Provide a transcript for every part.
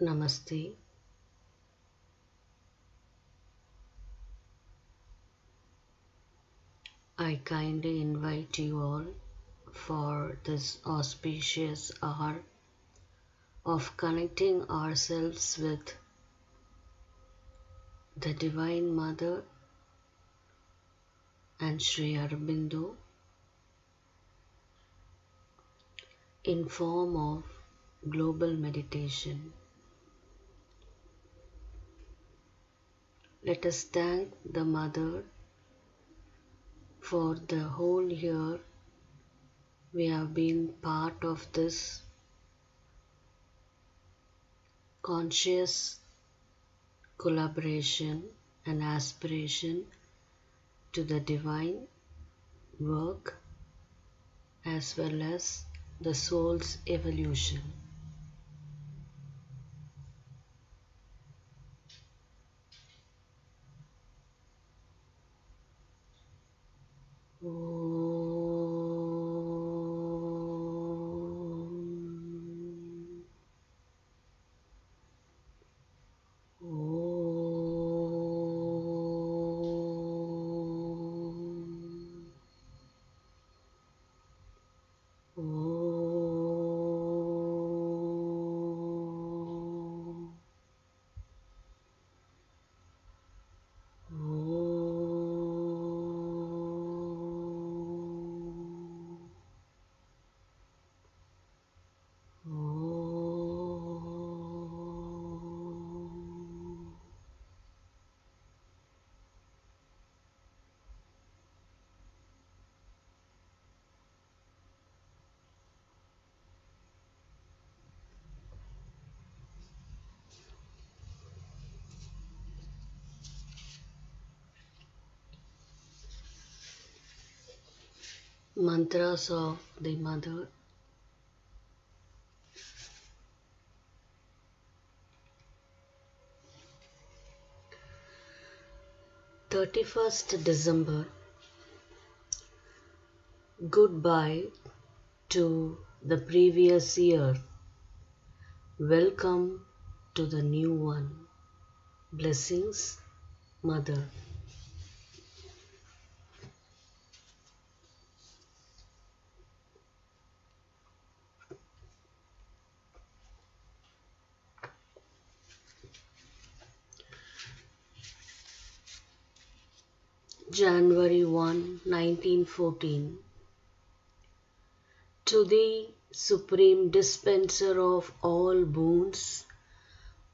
Namaste. I kindly invite you all for this auspicious hour of connecting ourselves with the Divine Mother and Sri Aurobindo in form of global meditation. Let us thank the Mother for the whole year we have been part of this conscious collaboration and aspiration to the divine work as well as the soul's evolution. Mantras of the Mother. December 31st. Goodbye to the previous year. Welcome to the new one. Blessings, Mother. January 1, 1914. To Thee, Supreme Dispenser of all boons,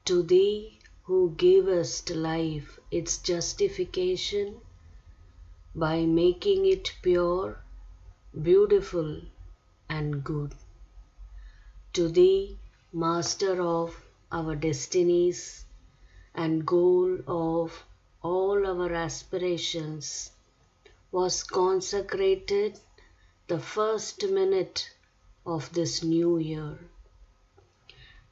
to Thee who givest life its justification by making it pure, beautiful, and good. To Thee, Master of our destinies and goal of all our aspirations, was consecrated the first minute of this new year.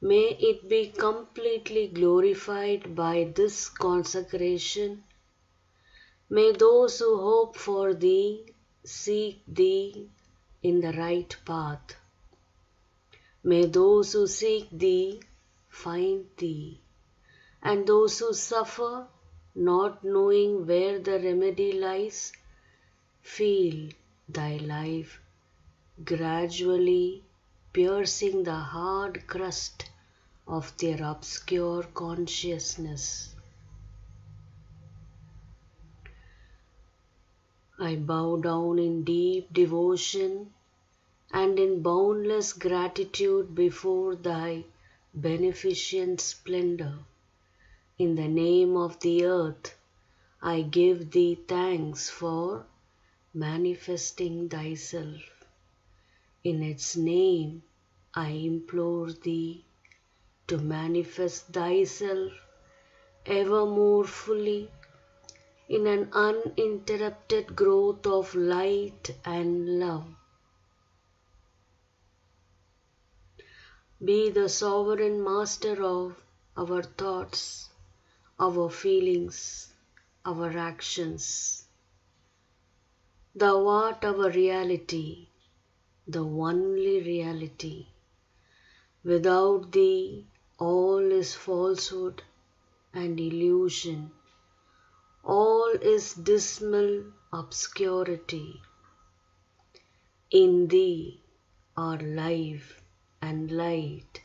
May it be completely glorified by this consecration. May those who hope for Thee seek Thee in the right path. May those who seek Thee find Thee, and those who suffer, not knowing where the remedy lies, feel Thy life gradually piercing the hard crust of their obscure consciousness. I bow down in deep devotion and in boundless gratitude before Thy beneficent splendor. In the name of the earth, I give Thee thanks for manifesting Thyself. In its name, I implore Thee to manifest Thyself ever more fully in an uninterrupted growth of light and love. Be the sovereign master of our thoughts, our feelings, our actions. Thou art our reality, the only reality. Without Thee, all is falsehood and illusion. All is dismal obscurity. In thee are life and light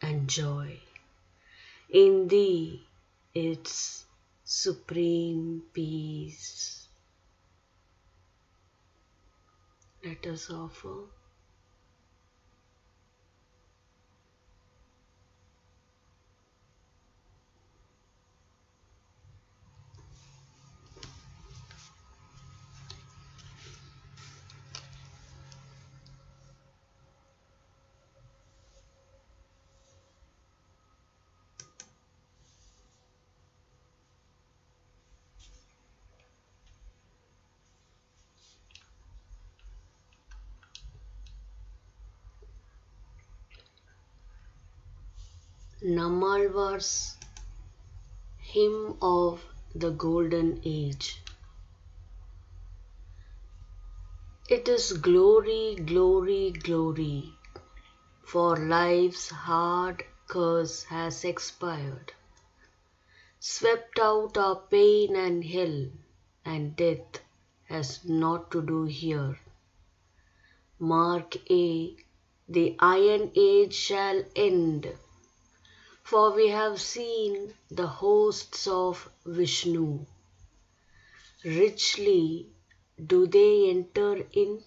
and joy. In thee it's supreme peace. Let us offer. Nammalvar's Hymn of the Golden Age. It is glory, glory, glory, for life's hard curse has expired. Swept out our pain and hell, and death has naught to do here. Mark A, the Iron Age shall end, for we have seen the hosts of Vishnu. Richly do they enter in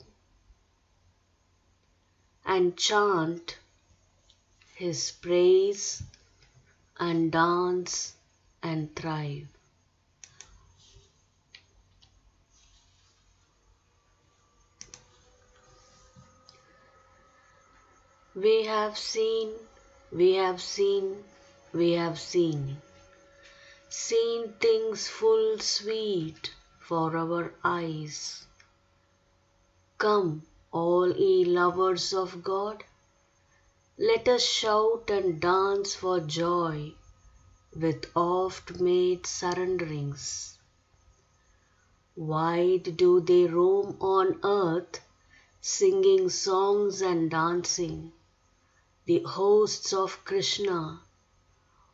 and chant his praise and dance and thrive. We have seen, we have seen, we have seen things full sweet for our eyes. Come, all ye lovers of God, let us shout and dance for joy with oft-made surrenderings. Wide do they roam on earth, singing songs and dancing, the hosts of Krishna,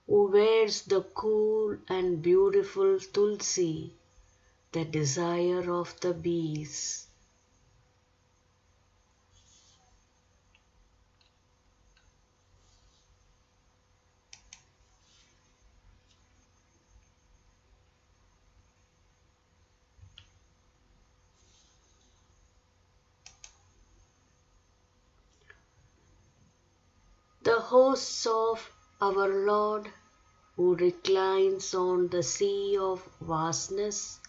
who wears the cool and beautiful tulsi, the desire of the bees. The hosts of our Lord, who reclines on the sea of vastness,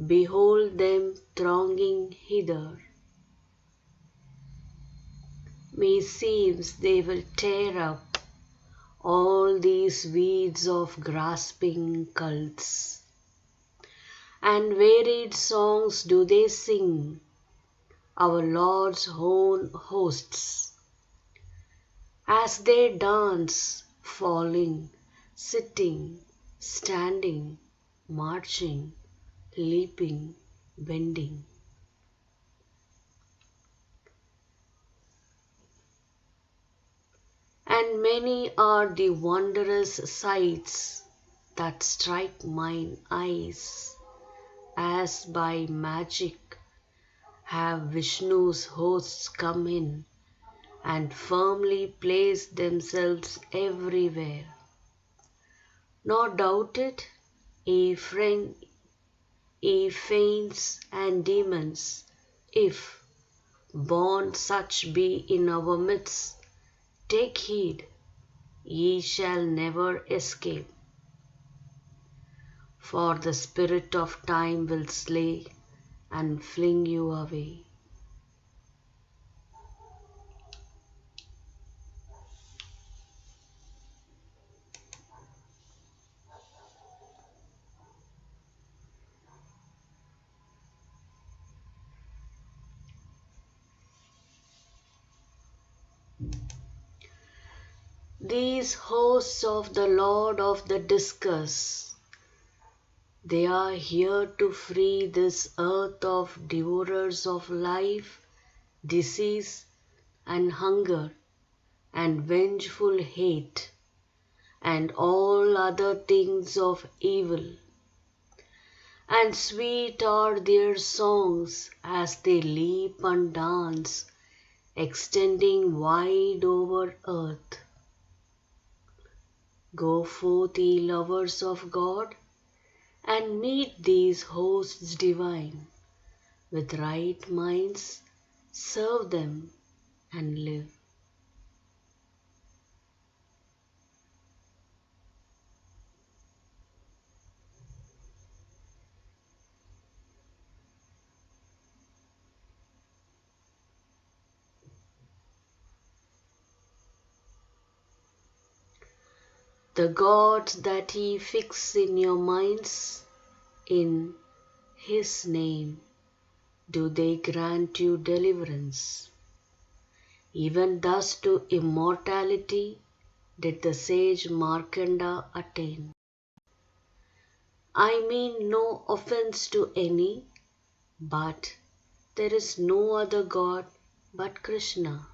behold them thronging hither. Meseems they will tear up all these weeds of grasping cults, and varied songs do they sing, our Lord's own hosts, as they dance, falling, sitting, standing, marching, leaping, bending. And many are the wondrous sights that strike mine eyes, as by magic have Vishnu's hosts come in and firmly place themselves everywhere. Nor doubt it, ye fiends and demons, if born such be in our midst, take heed, ye shall never escape. For the spirit of time will slay and fling you away. These hosts of the Lord of the Discus, they are here to free this earth of devourers of life, disease, and hunger, and vengeful hate, and all other things of evil. And sweet are their songs as they leap and dance, extending wide over earth. Go forth, ye lovers of God, and meet these hosts divine. With right minds, serve them and live. The gods that ye fix in your minds, in His name, do they grant you deliverance. Even thus to immortality did the sage Markanda attain. I mean no offense to any, but there is no other God but Krishna,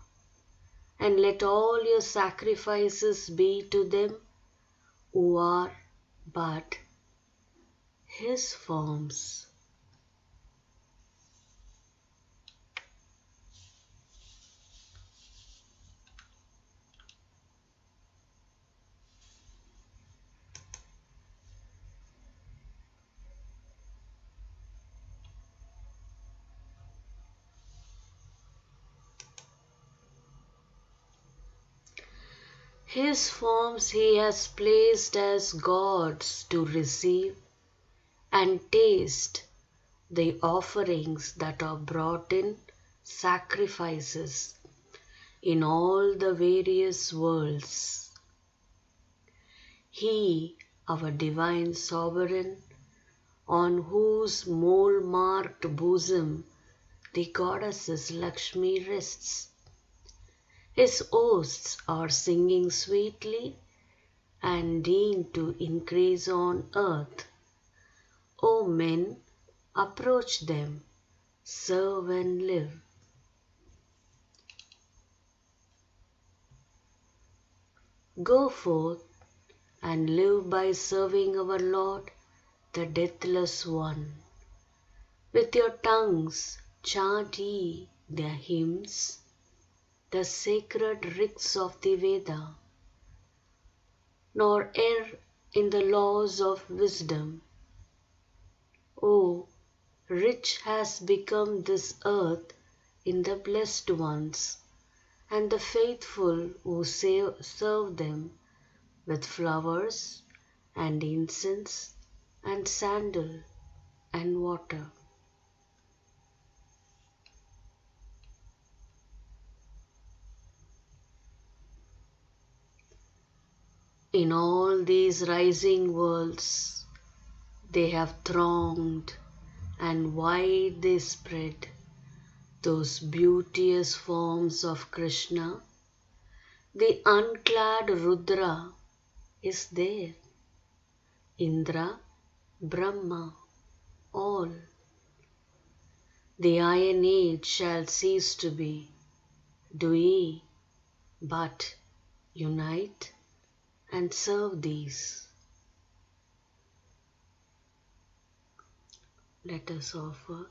and let all your sacrifices be to them who are but His forms. His forms He has placed as gods to receive and taste the offerings that are brought in sacrifices in all the various worlds. He, our divine sovereign, on whose mole-marked bosom the goddess Lakshmi rests. His hosts are singing sweetly and deemed to increase on earth. O men, approach them, serve and live. Go forth and live by serving our Lord, the Deathless One. With your tongues chant ye their hymns, the sacred rigs of the Veda, nor err in the laws of wisdom. O, rich has become this earth in the blessed ones, and the faithful who serve them with flowers and incense and sandal and water. In all these rising worlds, they have thronged and wide they spread, those beauteous forms of Krishna. The unclad Rudra is there, Indra, Brahma, all. The Iron Age shall cease to be. Do ye but unite and serve these. Let us offer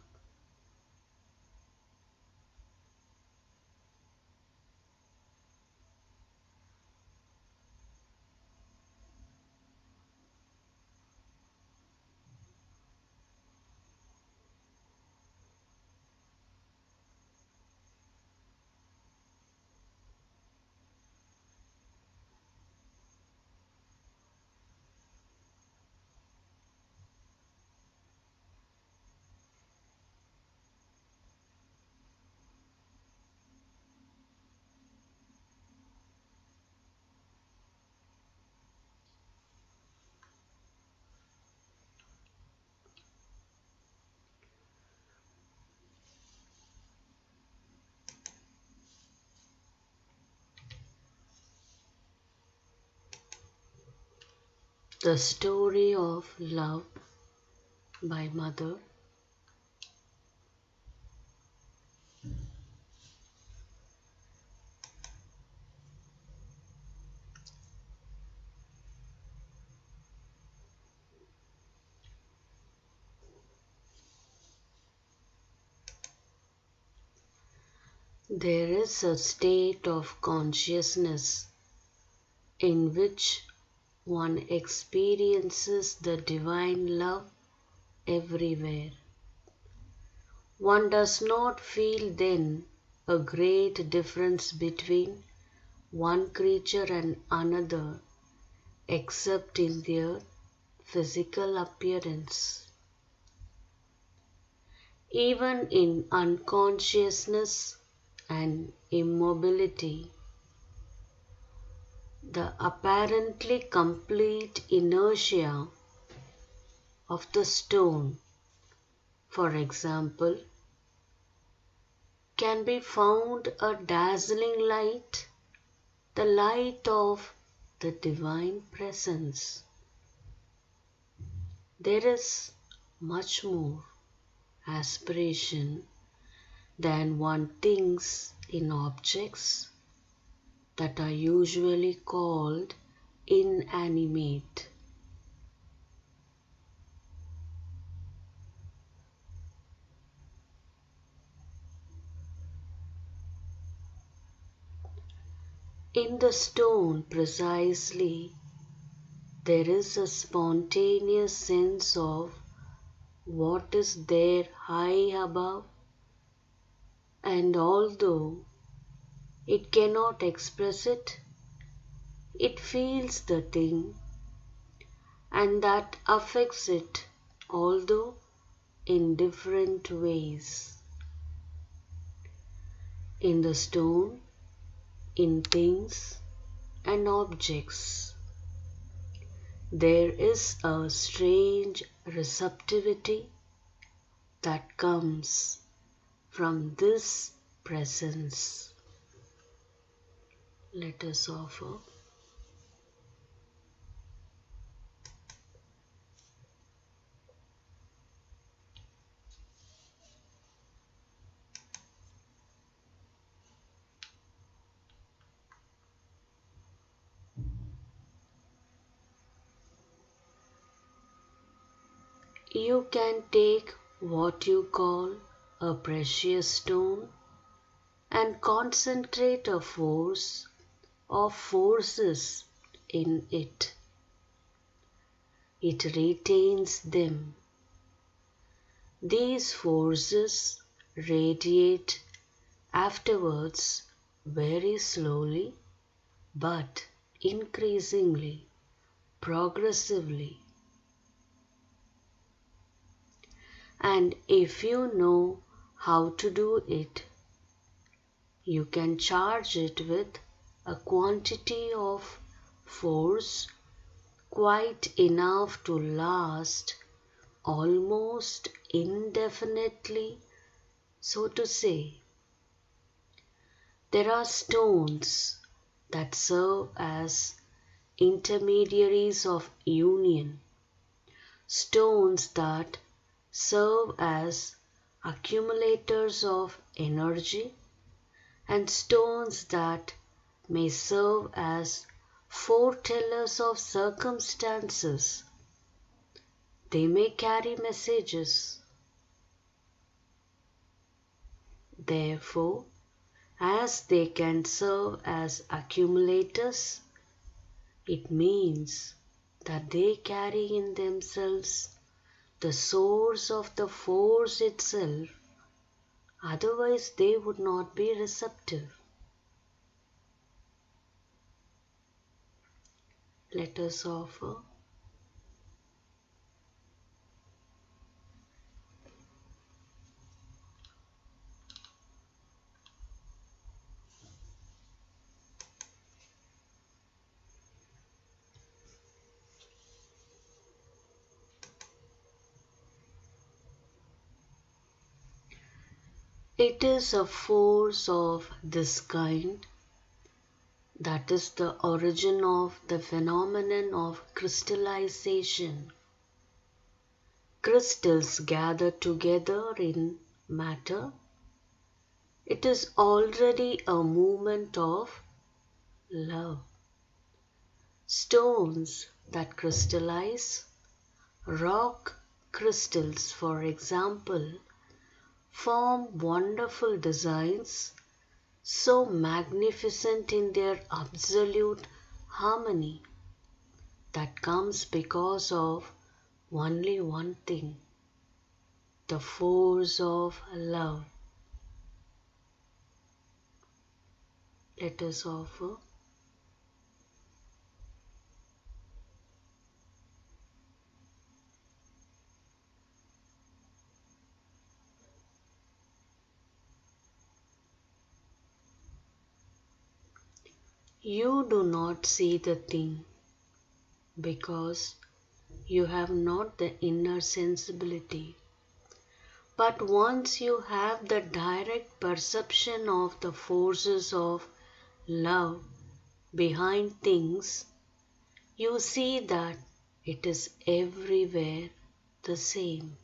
the story of love by Mother. There is a state of consciousness in which one experiences the divine love everywhere. One does not feel then a great difference between one creature and another except in their physical appearance. Even in unconsciousness and immobility, the apparently complete inertia of the stone, for example, can be found a dazzling light, the light of the divine presence. There is much more aspiration than one thinks in objects that are usually called inanimate. In the stone precisely, there is a spontaneous sense of what is there high above, and although it cannot express it, it feels the thing, and that affects it, although in different ways. In the stone, in things and objects, there is a strange receptivity that comes from this presence. Let us offer. You can take what you call a precious stone and concentrate a force of forces in it. It retains them. These forces radiate afterwards very slowly but increasingly, progressively. And if you know how to do it, you can charge it with a quantity of force quite enough to last almost indefinitely, so to say. There are stones that serve as intermediaries of union, stones that serve as accumulators of energy, and stones that may serve as foretellers of circumstances. They may carry messages. Therefore, as they can serve as accumulators, it means that they carry in themselves the source of the force itself, otherwise they would not be receptive. Let us offer. It is a force of this kind that is the origin of the phenomenon of crystallization. Crystals gather together in matter. It is already a movement of love. Stones that crystallize, rock crystals for example, form wonderful designs so magnificent in their absolute harmony, that comes because of only one thing: the force of love. Let us offer. You do not see the thing because you have not the inner sensibility. But once you have the direct perception of the forces of love behind things, you see that it is everywhere the same.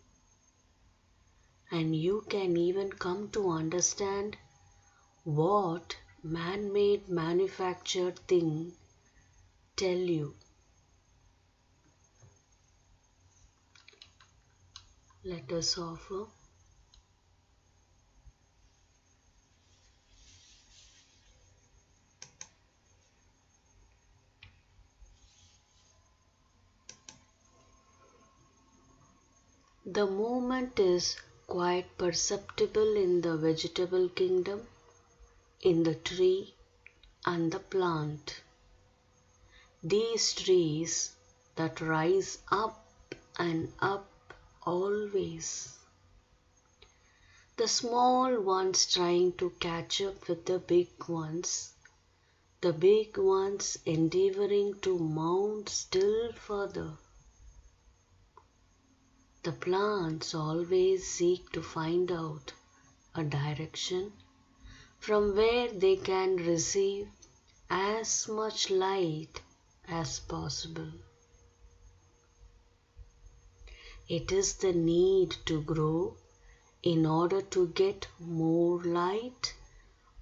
And you can even come to understand what man-made manufactured thing tell you. Let us offer. The movement is quite perceptible in the vegetable kingdom, in the tree and the plant. These trees that rise up and up always. The small ones trying to catch up with the big ones, the big ones endeavoring to mount still further. The plants always seek to find out a direction from where they can receive as much light as possible. It is the need to grow in order to get more light,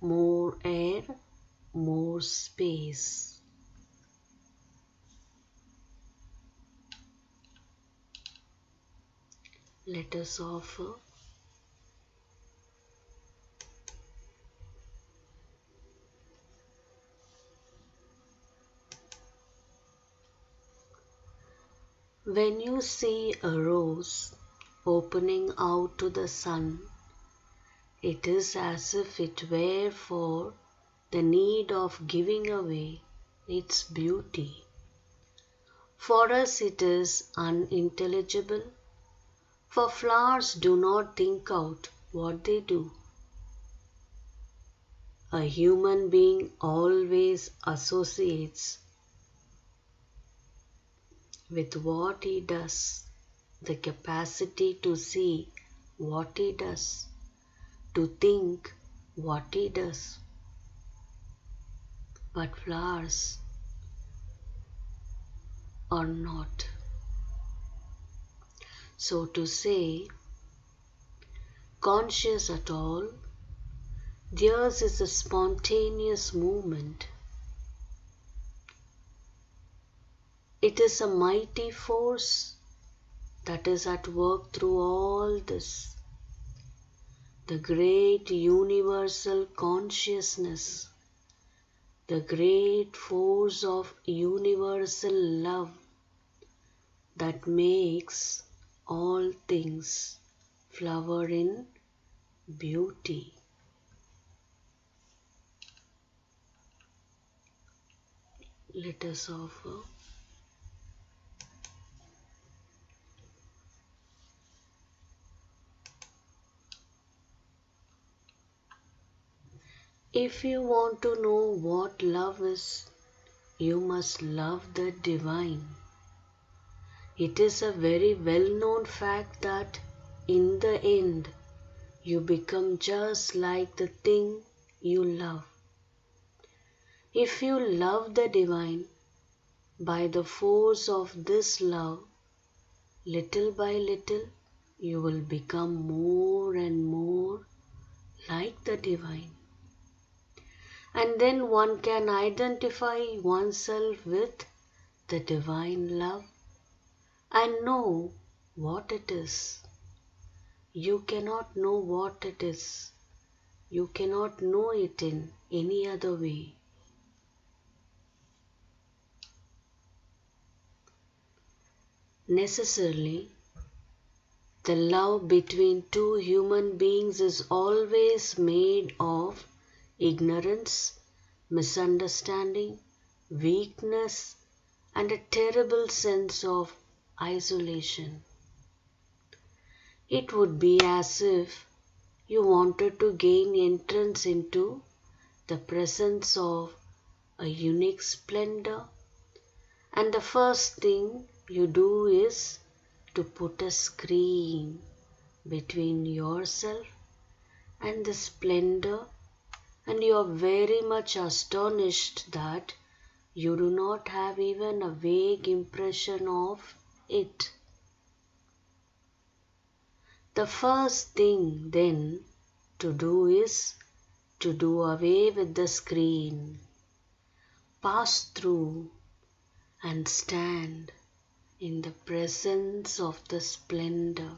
more air, more space. Let us offer. When you see a rose opening out to the sun, it is as if it were for the need of giving away its beauty. For us it is unintelligible, for flowers do not think out what they do. A human being always associates with what he does, the capacity to see what he does, to think what he does. But flowers are not. So to say, conscious at all, theirs is a spontaneous movement. It is a mighty force that is at work through all this. The great universal consciousness, the great force of universal love that makes all things flower in beauty. Let us offer. If you want to know what love is, you must love the divine. It is a very well-known fact that in the end, you become just like the thing you love. If you love the divine, by the force of this love, little by little, you will become more and more like the divine. And then one can identify oneself with the divine love and know what it is. You cannot know what it is You cannot know it in any other way. Necessarily, the love between two human beings is always made of ignorance, misunderstanding, weakness, and a terrible sense of isolation. It would be as if you wanted to gain entrance into the presence of a unique splendor, and the first thing you do is to put a screen between yourself and the splendor, and you are very much astonished that you do not have even a vague impression of it. The first thing then to do is to do away with the screen, pass through and stand in the presence of the splendor.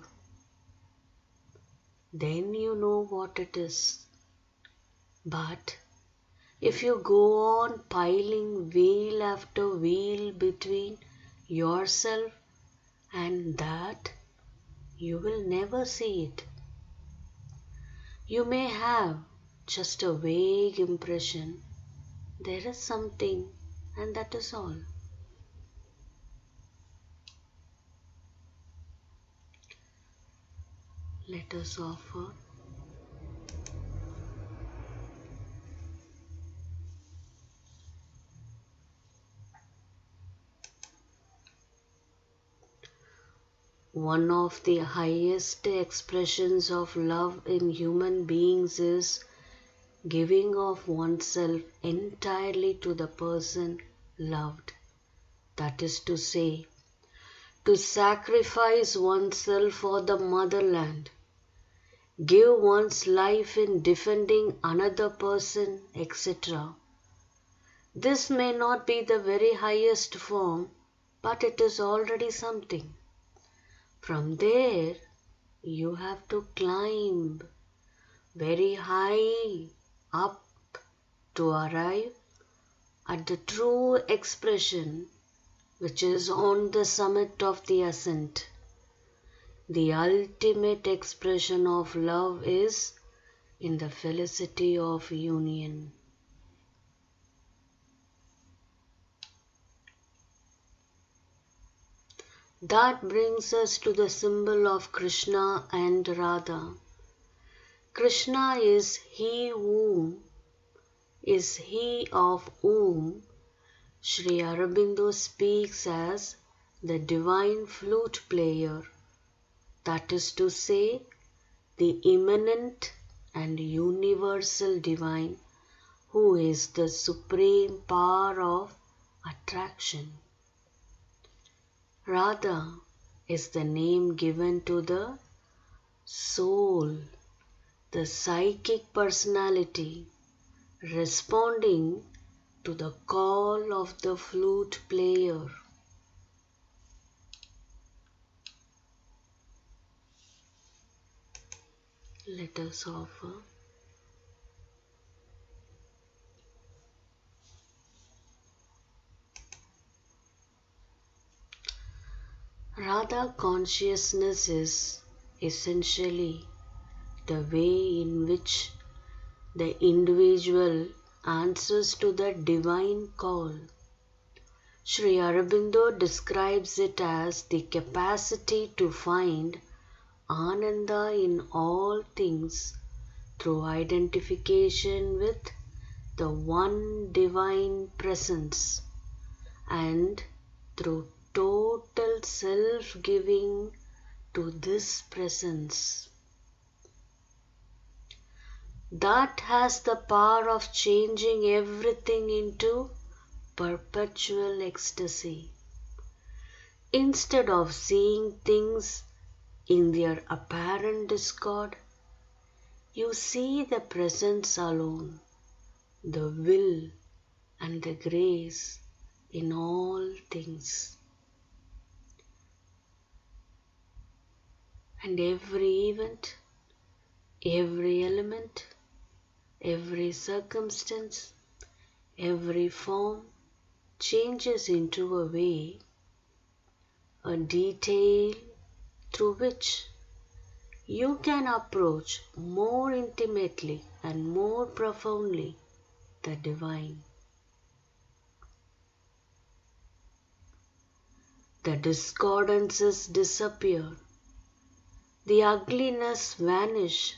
Then you know what it is. But if you go on piling wheel after wheel between yourself and that, you will never see it. You may have just a vague impression there is something, and that is all. Let us offer one of the highest expressions of love in human beings is giving of oneself entirely to the person loved. That is to say, to sacrifice oneself for the motherland, give one's life in defending another person, etc. This may not be the very highest form, but it is already something. From there, you have to climb very high up to arrive at the true expression which is on the summit of the ascent. The ultimate expression of love is in the felicity of union. That brings us to the symbol of Krishna and Radha. Krishna is he of whom Sri Aurobindo speaks as the divine flute player, that is to say, the immanent and universal divine who is the supreme power of attraction. Radha is the name given to the soul, the psychic personality, responding to the call of the flute player. Let us offer Radha consciousness is essentially the way in which the individual answers to the divine call. Sri Aurobindo describes it as the capacity to find Ananda in all things through identification with the one divine presence and through total self-giving to this presence. That has the power of changing everything into perpetual ecstasy. Instead of seeing things in their apparent discord, you see the presence alone, the will and the grace in all things. And every event, every element, every circumstance, every form changes into a way, a detail through which you can approach more intimately and more profoundly the divine. The discordances disappear, the ugliness vanish.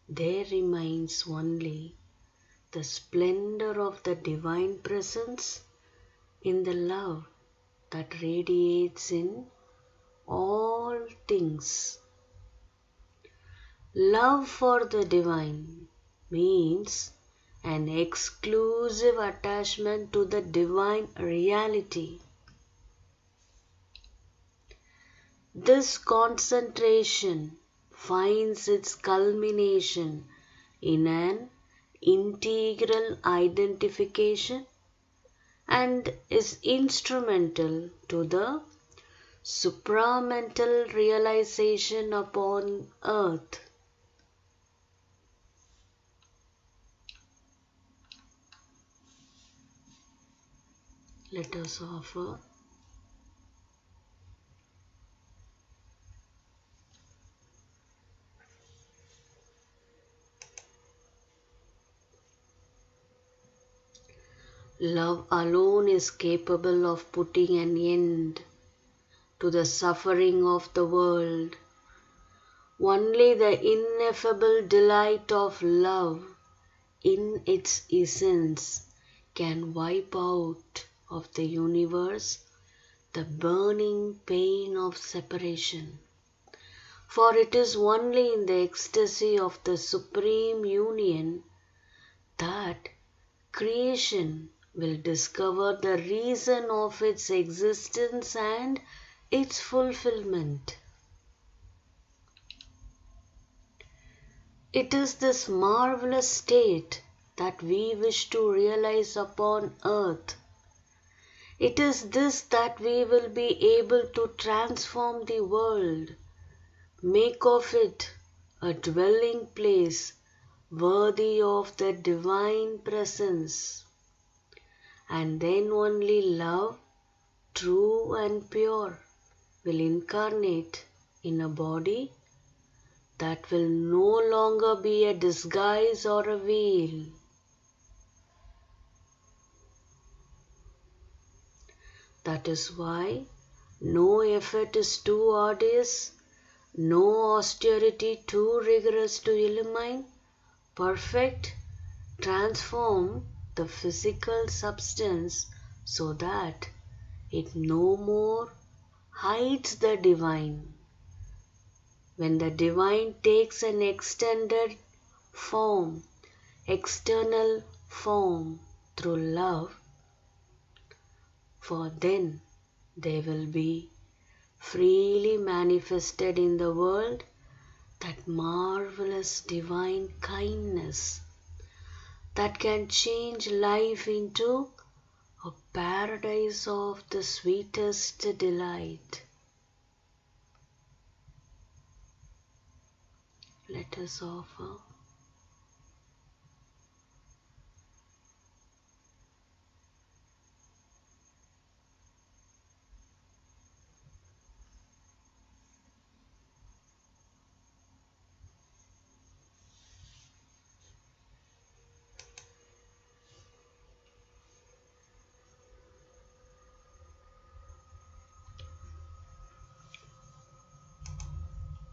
There remains only the splendor of the divine presence in the love that radiates in all things. Love for the divine means an exclusive attachment to the divine reality. This concentration finds its culmination in an integral identification and is instrumental to the supramental realization upon earth. Let us offer love alone is capable of putting an end to the suffering of the world. Only the ineffable delight of love in its essence can wipe out of the universe the burning pain of separation. For it is only in the ecstasy of the supreme union that creation will discover the reason of its existence and its fulfillment. It is this marvelous state that we wish to realize upon earth. It is this that we will be able to transform the world, make of it a dwelling place worthy of the divine presence. And then only love, true and pure, will incarnate in a body that will no longer be a disguise or a veil. That is why no effort is too arduous, no austerity too rigorous to illumine, perfect, transform the physical substance so that it no more hides the divine. When the divine takes an extended form, external form through love, for then they will be freely manifested in the world that marvelous divine kindness that can change life into a paradise of the sweetest delight. Let us offer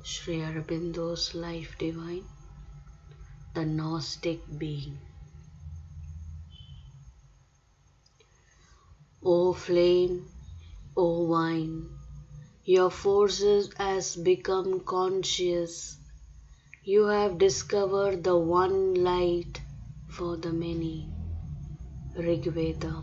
Sri Aurobindo's life divine, the Gnostic being. O flame, O wine, your forces has become conscious. You have discovered the one light for the many. Rig Veda.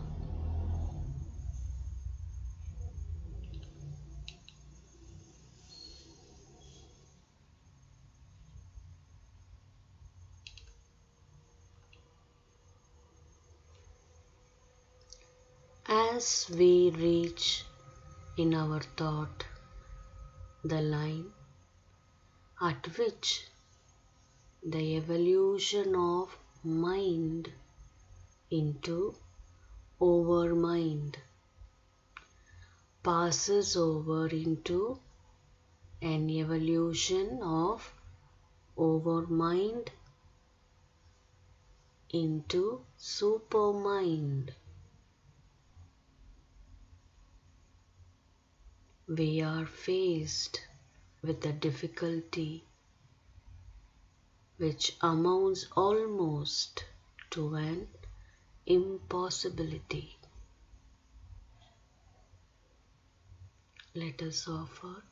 As we reach in our thought the line at which the evolution of mind into overmind, passes over into an evolution of overmind into supermind. We are faced with a difficulty which amounts almost to an impossibility. Let us offer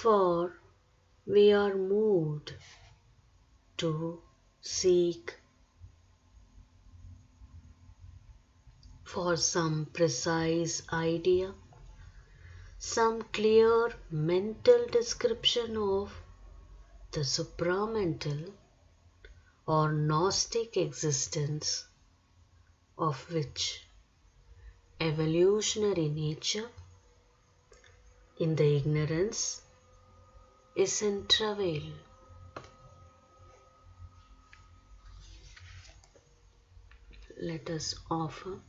for we are moved to seek for some precise idea, some clear mental description of the supramental or Gnostic existence of which evolutionary nature in the ignorance is in travail. Let us offer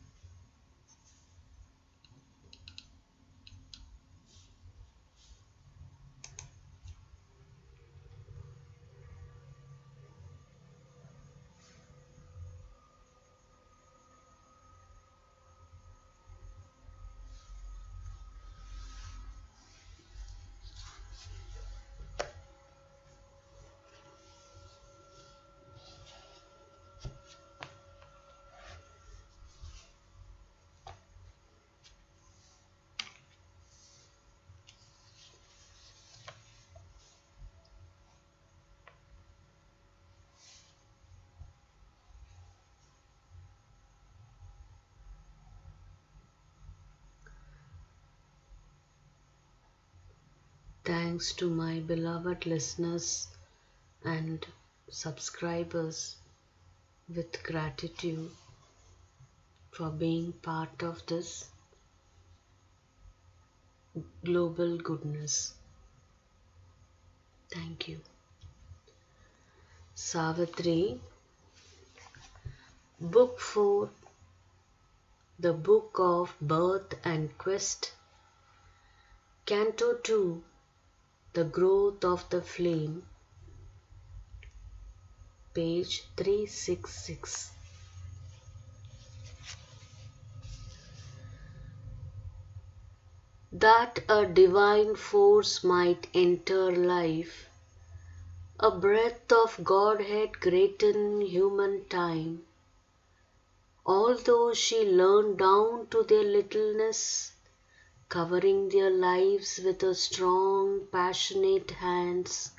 thanks to my beloved listeners and subscribers with gratitude for being part of this global goodness. Thank you. Savitri, Book 4, The Book of Birth and Quest, Canto 2, The Growth of the Flame, page 366. That a divine force might enter life, a breath of Godhead greaten human time, although she learned down to their littleness, covering their lives with her strong, passionate hands,